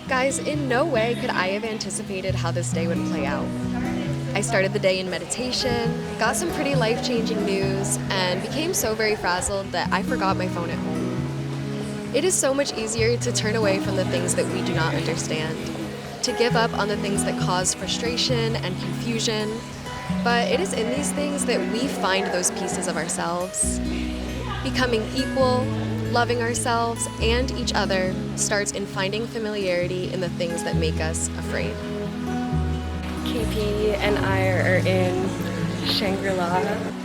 Guys, in no way could I have anticipated how this day would play out. I started the day in meditation, got some pretty life-changing news, and became so very frazzled that I forgot my phone at home. It is so much easier to turn away from the things that we do not understand, to give up on the things that cause frustration and confusion, but it is in these things that we find those pieces of ourselves. Becoming equal, loving ourselves and each other starts in finding familiarity in the things that make us afraid. KP and I are in Shangri.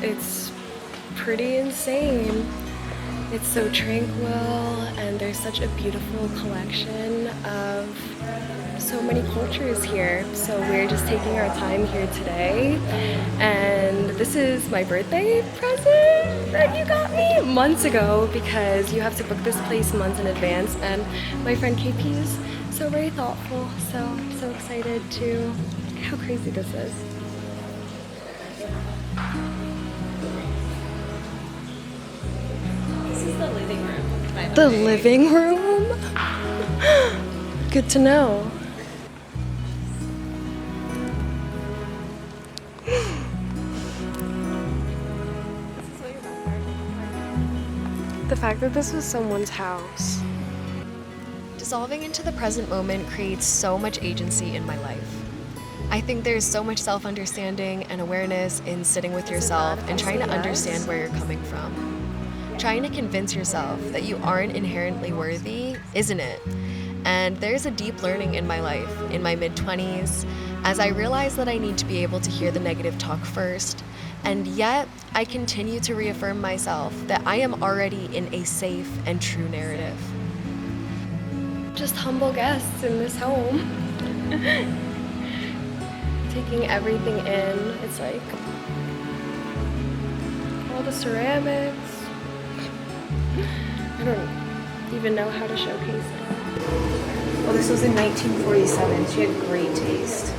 It's pretty insane. It's so tranquil and there's such a beautiful collection of so many cultures here. So we're just taking our time here today, and this is my birthday present that you got me months ago because you have to book this place months in advance, and my friend KP is so very thoughtful, so I'm so excited to how crazy this is. This is the living room, by The way. living room? Good to know. The fact that this was someone's house. Dissolving into the present moment creates so much agency in my life. I think there's so much self-understanding and awareness in sitting with yourself and trying to understand where you're coming from. Trying to convince yourself that you aren't inherently worthy, isn't it? And there's a deep learning in my life, in my mid-20s, as I realize that I need to be able to hear the negative talk first, and yet I continue to reaffirm myself that I am already in a safe and true narrative. Just humble guests in this home. Taking everything in. It's like all the ceramics. I don't even know how to showcase it. Well, this was in 1947. She had great taste.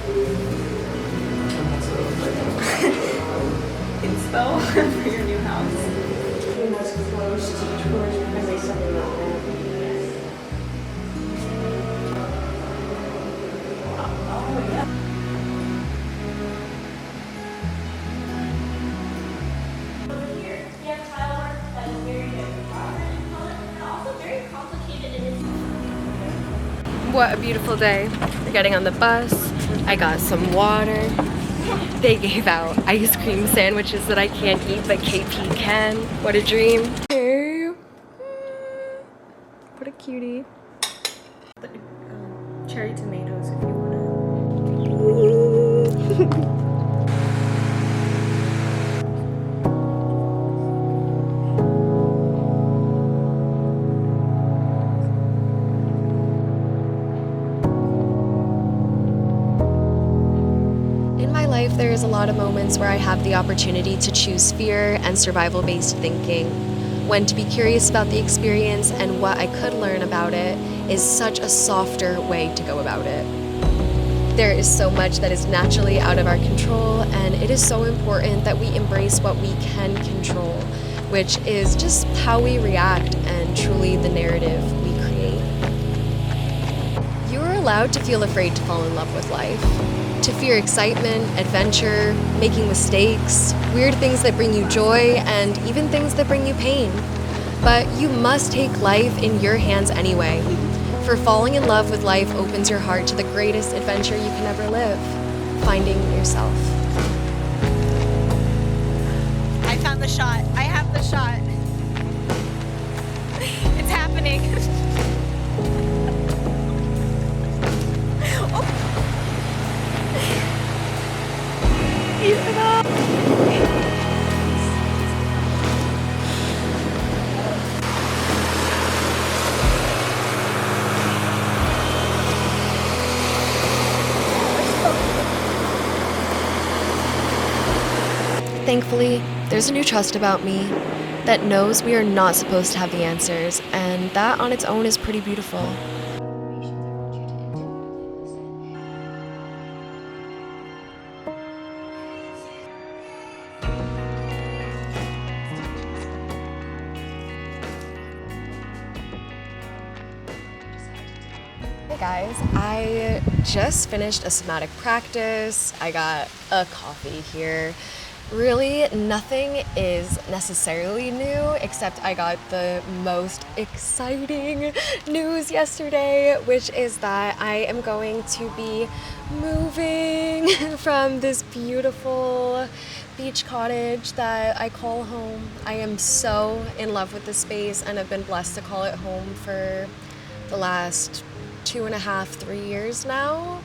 Inspo for your new house. We must close to tours because they said they're not there. What a beautiful day. We're getting on the bus. I got some water. They gave out ice cream sandwiches that I can't eat, but KP can. What a dream. Hey. What a cutie. Cherry tomatoes if you wanna. In my life, there is a lot of moments where I have the opportunity to choose fear and survival-based thinking, when to be curious about the experience and what I could learn about it is such a softer way to go about it. There is so much that is naturally out of our control, and it is so important that we embrace what we can control, which is just how we react and truly the narrative we create. You are allowed to feel afraid to fall in love with life, to fear excitement, adventure, making mistakes, weird things that bring you joy, and even things that bring you pain. But you must take life in your hands anyway, for falling in love with life opens your heart to the greatest adventure you can ever live, finding yourself. I found the shot. I have the shot. It's happening. Thankfully, there's a new trust about me that knows we are not supposed to have the answers, and that on its own is pretty beautiful. guys, I just finished a somatic practice. I got a coffee here. Really, nothing is necessarily new, except I got the most exciting news yesterday, which is that I am going to be moving from this beautiful beach cottage that I call home. I am so in love with this space and have been blessed to call it home for the last 2.5, 3 years now.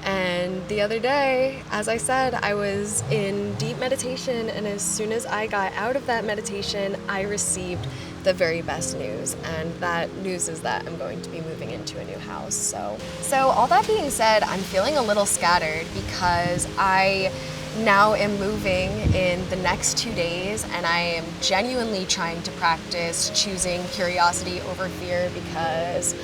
And the other day, as I said, I was in deep meditation, and as soon as I got out of that meditation, I received the very best news, and that news is that I'm going to be moving into a new house. So all that being said, I'm feeling a little scattered because I now am moving in the next 2 days, and I am genuinely trying to practice choosing curiosity over fear because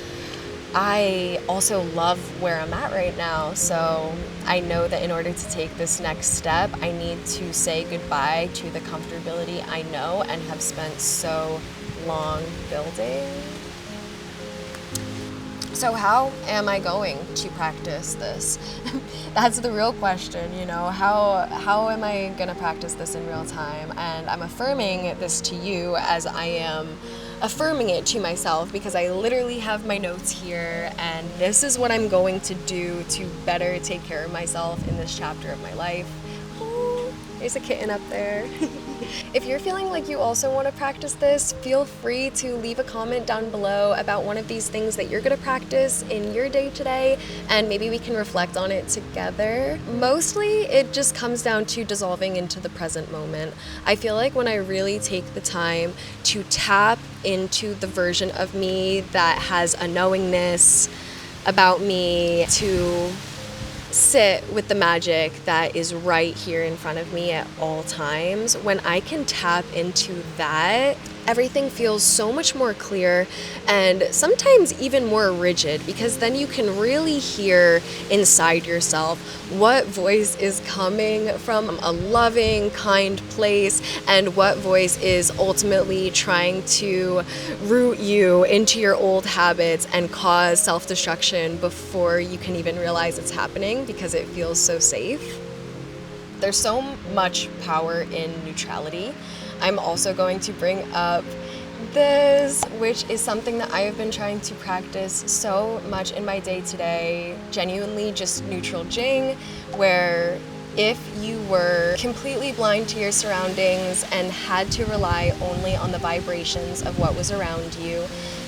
I also love where I'm at right now. So I know that in order to take this next step, I need to say goodbye to the comfortability I know and have spent so long building. So how am I going to practice this? That's the real question, you know, how am I gonna practice this in real time? And I'm affirming this to you as I am affirming it to myself, because I literally have my notes here, and this is what I'm going to do to better take care of myself in this chapter of my life. Oh, there's a kitten up there. If you're feeling like you also want to practice this, feel free to leave a comment down below about one of these things that you're going to practice in your day today, and maybe we can reflect on it together. Mostly, it just comes down to dissolving into the present moment. I feel like when I really take the time to tap into the version of me that has a knowingness about me, to sit with the magic that is right here in front of me at all times, when I can tap into that, everything feels so much more clear and sometimes even more rigid, because then you can really hear inside yourself what voice is coming from a loving, kind place and what voice is ultimately trying to root you into your old habits and cause self-destruction before you can even realize it's happening, because it feels so safe. There's so much power in neutrality. I'm also going to bring up this, which is something that I have been trying to practice so much in my day-to-day, genuinely just neutral jing, where if you were completely blind to your surroundings and had to rely only on the vibrations of what was around you,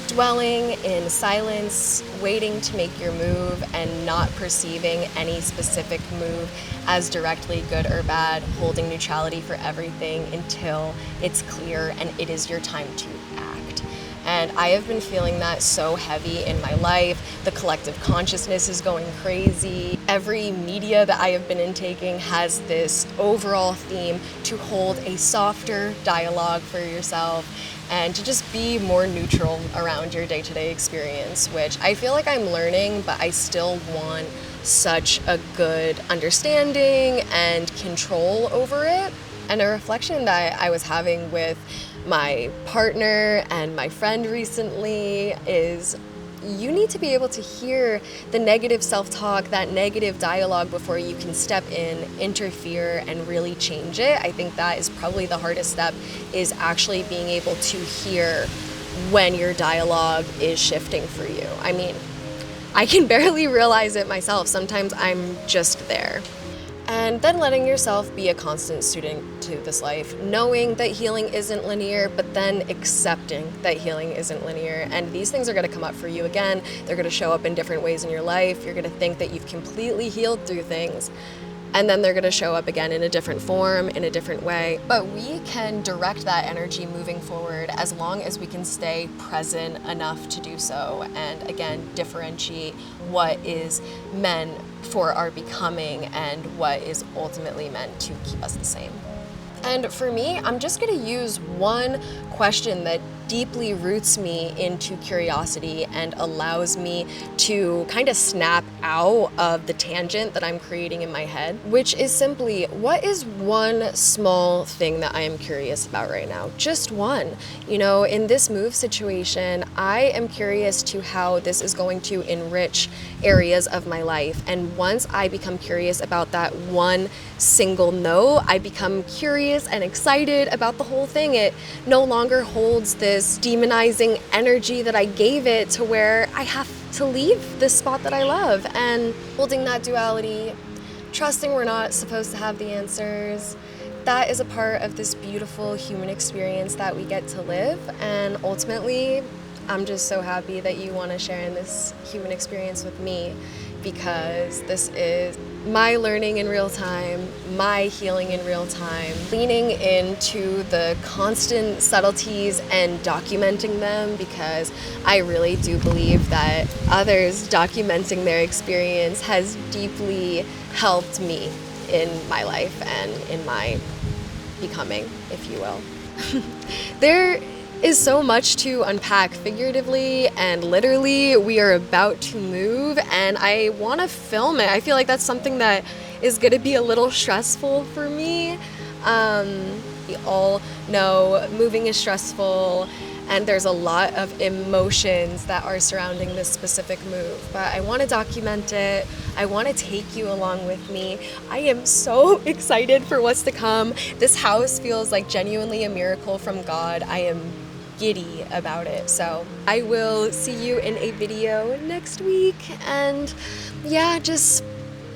dwelling in silence, waiting to make your move, and not perceiving any specific move as directly good or bad, holding neutrality for everything until it's clear and it is your time to act. And I have been feeling that so heavy in my life. The collective consciousness is going crazy. Every media that I have been intaking has this overall theme to hold a softer dialogue for yourself and to just be more neutral around your day-to-day experience, which I feel like I'm learning, but I still want such a good understanding and control over it. And a reflection that I was having with my partner and my friend recently is, you need to be able to hear the negative self-talk, that negative dialogue, before you can step in, interfere, and really change it. I think that is probably the hardest step, is actually being able to hear when your dialogue is shifting for you. I mean, I can barely realize it myself. Sometimes I'm just there. And then letting yourself be a constant student to this life, knowing that healing isn't linear, but then accepting that healing isn't linear. And these things are going to come up for you again. They're going to show up in different ways in your life. You're going to think that you've completely healed through things, and then they're going to show up again in a different form, in a different way. But we can direct that energy moving forward as long as we can stay present enough to do so, and again, differentiate what is meant for our becoming and what is ultimately meant to keep us the same. And for me, I'm just going to use one question that deeply roots me into curiosity and allows me to kind of snap out of the tangent that I'm creating in my head, which is simply, what is one small thing that I am curious about right now? Just one. You know, in this move situation, I am curious to how this is going to enrich areas of my life. And once I become curious about that one single no, I become curious and excited about the whole thing. It no longer holds this demonizing energy that I gave it to where I have to leave this spot that I love. And holding that duality, trusting we're not supposed to have the answers, that is a part of this beautiful human experience that we get to live. And ultimately, I'm just so happy that you want to share in this human experience with me, because this is my learning in real time, my healing in real time, leaning into the constant subtleties and documenting them, because I really do believe that others documenting their experience has deeply helped me in my life and in my becoming, if you will. There is so much to unpack figuratively and literally. We are about to move and I want to film it. I feel like that's something that is going to be a little stressful for me. We all know moving is stressful and there's a lot of emotions that are surrounding this specific move, but I want to document it. I want to take you along with me. I am so excited for what's to come. This house feels like genuinely a miracle from God. I am giddy about it. So I will see you in a video next week. And yeah, just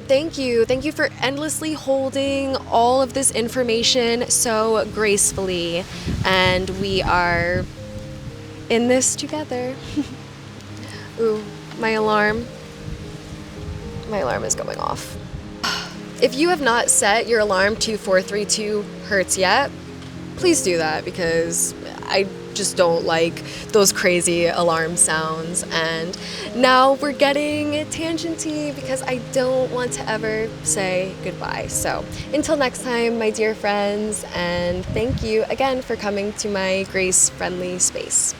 thank you. Thank you for endlessly holding all of this information so gracefully. And we are in this together. Ooh, my alarm is going off. If you have not set your alarm to 432 hertz yet, please do that, because I just don't like those crazy alarm sounds. And now we're getting tangenty because I don't want to ever say goodbye. So until next time, my dear friends, and thank you again for coming to my grace-friendly space.